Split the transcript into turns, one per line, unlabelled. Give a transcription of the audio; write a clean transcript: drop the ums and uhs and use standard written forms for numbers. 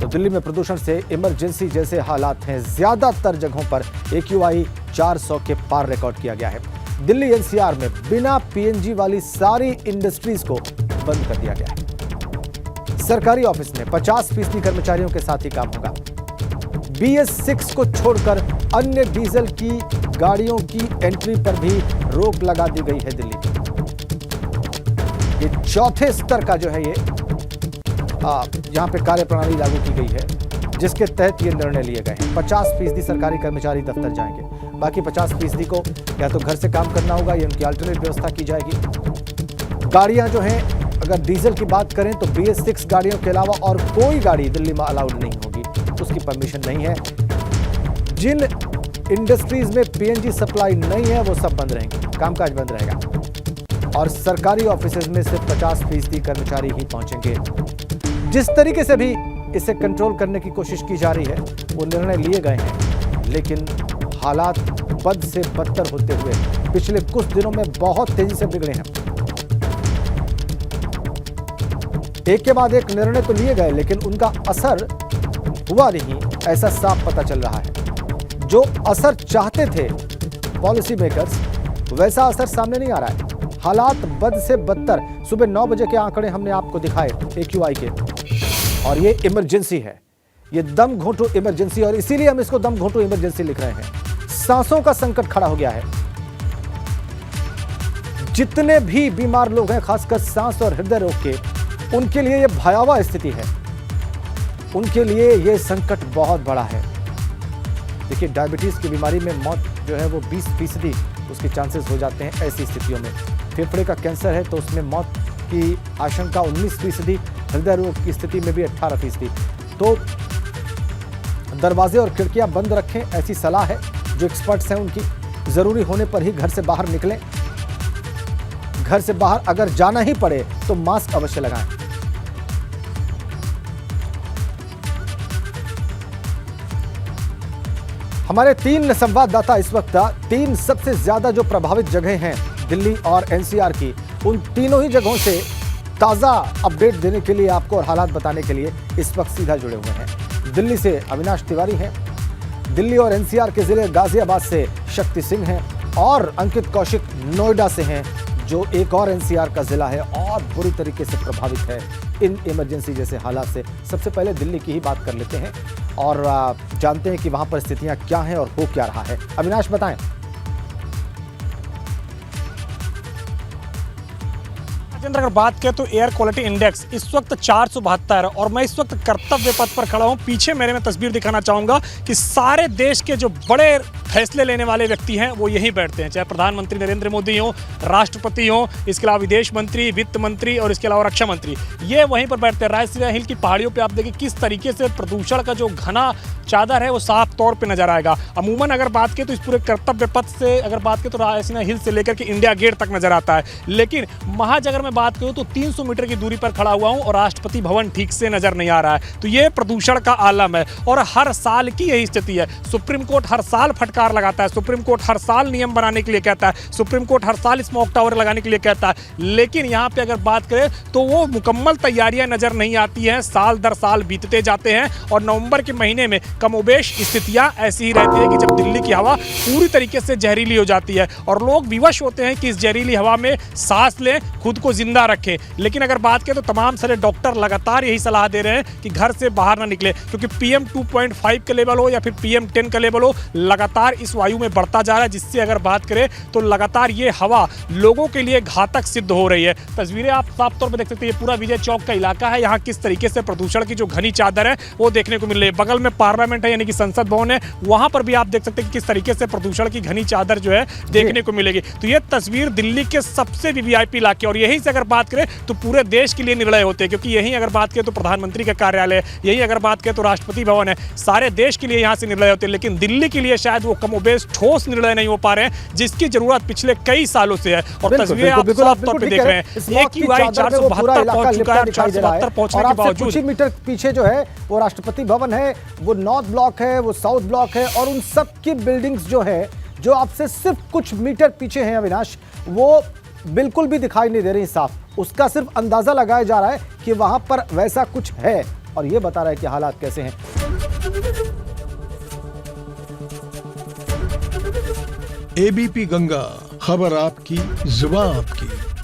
तो दिल्ली में प्रदूषण से इमरजेंसी जैसे हालात हैं। ज्यादातर जगहों पर AQI 400 के पार रिकॉर्ड किया गया है। दिल्ली NCR में बिना PNG वाली सारी इंडस्ट्रीज को बंद कर दिया गया है। सरकारी ऑफिस में 50% कर्मचारियों के साथ ही काम होगा। BS6 को छोड़कर अन्य डीजल की गाड़ियों की एंट्री पर भी रोक लगा दी गई है दिल्ली में। ये चौथे स्तर का जो है ये यहाँ पे कार्यप्रणाली लागू की गई है, जिसके तहत ये निर्णय लिए गए हैं। 50% सरकारी कर्मचारी दफ्तर जाएंगे, बाकी 50% को या तो घर से काम करना होगा या उनकी अल्टरनेट व्यवस्था की जाएगी। गाड़ियां जो हैं, अगर डीजल की बात करें तो BS6 गाड़ियों के अलावा और कोई गाड़ी दिल्ली में अलाउड नहीं होगी, उसकी परमिशन नहीं है। जिन इंडस्ट्रीज में PNG सप्लाई नहीं है वो सब बंद रहेंगे, कामकाज बंद रहेगा और सरकारी ऑफिसेज में सिर्फ 50% कर्मचारी ही पहुंचेंगे। जिस तरीके से भी इसे कंट्रोल करने की कोशिश की जा रही है वो निर्णय लिए गए हैं, लेकिन हालात बद से बदतर होते हुए पिछले कुछ दिनों में बहुत तेजी से बिगड़े हैं। एक के बाद एक निर्णय तो लिए गए, लेकिन उनका असर हुआ नहीं, ऐसा साफ पता चल रहा है। जो असर चाहते थे पॉलिसी मेकर्स, वैसा असर सामने नहीं आ रहा है। हालात बद से बदतर। सुबह 9 बजे के आंकड़े हमने आपको दिखाए AQI के, और ये इमरजेंसी है, ये दम घोंटू इमरजेंसी, और इसीलिए हम इसको दम घोंटू इमरजेंसी लिख रहे हैं। सांसों का संकट खड़ा हो गया है। जितने भी बीमार लोग हैं, खासकर सांस और हृदय रोग के, उनके लिए यह भयावह स्थिति है, उनके लिए यह संकट बहुत बड़ा है। देखिए, डायबिटीज की बीमारी में मौत जो है वो 20% उसके चांसेस हो जाते हैं ऐसी स्थितियों में। फेफड़े का कैंसर है तो उसमें मौत की आशंका 19%, हृदय रोग की स्थिति में भी 18%। तो दरवाजे और खिड़कियां बंद रखें, ऐसी सलाह है जो एक्सपर्ट्स हैं उनकी। जरूरी होने पर ही घर से बाहर निकलें। घर से बाहर अगर जाना ही पड़े तो मास्क अवश्य लगाएं। हमारे 3 संवाददाता इस वक्त 3 सबसे ज्यादा जो प्रभावित जगह हैं दिल्ली और NCR की, उन तीनों ही जगहों से ताज़ा अपडेट देने के लिए आपको और हालात बताने के लिए इस वक्त सीधा जुड़े हुए हैं। दिल्ली से अविनाश तिवारी हैं, दिल्ली और NCR के जिले गाजियाबाद से शक्ति सिंह हैं, और अंकित कौशिक नोएडा से हैं, जो एक और NCR का जिला है और बुरी तरीके से प्रभावित है इन इमरजेंसी जैसे हालात से। सबसे पहले दिल्ली की ही बात कर लेते हैं और जानते हैं कि वहां पर स्थितियां क्या हैं और हो क्या रहा है। अविनाश, बताएं।
अगर बात करें तो एयर क्वालिटी इंडेक्स इस वक्त 472 है, और मैं इस वक्त कर्तव्य पथ पर खड़ा हूं। पीछे मेरे में तस्वीर दिखाना चाहूंगा कि सारे देश के जो बड़े फैसले लेने वाले व्यक्ति हैं वो यहीं बैठते हैं, चाहे प्रधानमंत्री नरेंद्र मोदी हो, राष्ट्रपति हो, इसके अलावा विदेश मंत्री, वित्त मंत्री और इसके अलावा रक्षा मंत्री, ये वहीं पर बैठते हैं। रायसीना हिल की पहाड़ियों पे आप देखिए किस तरीके से प्रदूषण का जो घना चादर है वो साफ तौर पे नजर आएगा। अमूमन अगर बात करें तो इस पूरे कर्तव्य पथ से अगर बात करें तो रायसीना हिल से लेकर के इंडिया गेट तक नजर आता है, लेकिन महज अगर मैं बात करूं तो 300 मीटर की दूरी पर खड़ा हुआ हूं और राष्ट्रपति भवन ठीक से नजर नहीं आ रहा है। तो ये प्रदूषण का आलम है और हर साल की यही स्थिति है। सुप्रीम कोर्ट हर साल फटकार लगाता है, सुप्रीम कोर्ट हर साल नियम बनाने के लिए कहता है, सुप्रीम कोर्ट हर साल स्मोक टावर लगाने के लिए कहता है, लेकिन यहां पे अगर बात करें तो वो मुकम्मल तैयारियां नजर नहीं आती हैं। साल दर साल बीतते जाते हैं और नवंबर के महीने में कमोबेश स्थितियां ऐसी ही रहती है कि जब दिल्ली की हवा पूरी तरीके से जहरीली हो जाती है और लोग विवश होते हैं कि इस जहरीली हवा में सांस लें, खुद को जिंदा रखें। लेकिन अगर बात करें तो तमाम सारे डॉक्टर लगातार यही सलाह दे रहे हैं कि घर से बाहर ना निकले, क्योंकि PM 2.5 का लेवल हो या फिर PM 10 का लेवल हो, लगातार इस वायु में बढ़ता जा रहा है, जिससे अगर बात करें तो लगातार ये हवा लोगों के लिए घातक सिद्ध हो रही है। तस्वीरें आप साफ तौर पर देख सकते हैं, ये पूरा विजय चौक का इलाका है। यहाँ किस तरीके से प्रदूषण की जो घनी चादर है वो देखने को मिल रही है। बगल में पार्लियामेंट है यानी कि संसद भवन है, वहां पर भी आप देख सकते हैं कि किस तरीके से प्रदूषण की घनी चादर जो है देखने को मिलेगी। तो ये तस्वीर दिल्ली के सबसे VIP इलाके, और यहीं से अगर बात करें तो पूरे देश के लिए निर्णय होते हैं, क्योंकि यहीं अगर बात करें तो प्रधानमंत्री का कार्यालय है, यहीं अगर बात करें तो राष्ट्रपति भवन है, सारे देश के लिए यहाँ से निर्णय होते हैं। लेकिन दिल्ली के लिए शायद वो कमोबेश ठोस निर्णय नहीं हो पा रहे हैं, जिसकी जरूरत पिछले कई सालों से है। और तस्वीरें आप साफ तौर पर देख रहे हैं, AQI 472 पहुंच चुका है, 472 पहुंचने के बावजूद
कुछ ही मीटर पीछे जो है वो राष्ट्रपति भवन है, वो नॉर्थ ब्लॉक है, वो साउथ ब्लॉक है, और उन सब की बिल्डिंग्स जो है जो आपसे सिर्फ कुछ मीटर पीछे हैं अविनाश, वो बिल्कुल भी दिखाई नहीं दे रही साफ। उसका सिर्फ अंदाजा लगाया जा रहा है कि वहां पर वैसा कुछ है और ये बता रहा है कि हालात कैसे हैं।
एबीपी गंगा, खबर आपकी, जुबान आपकी।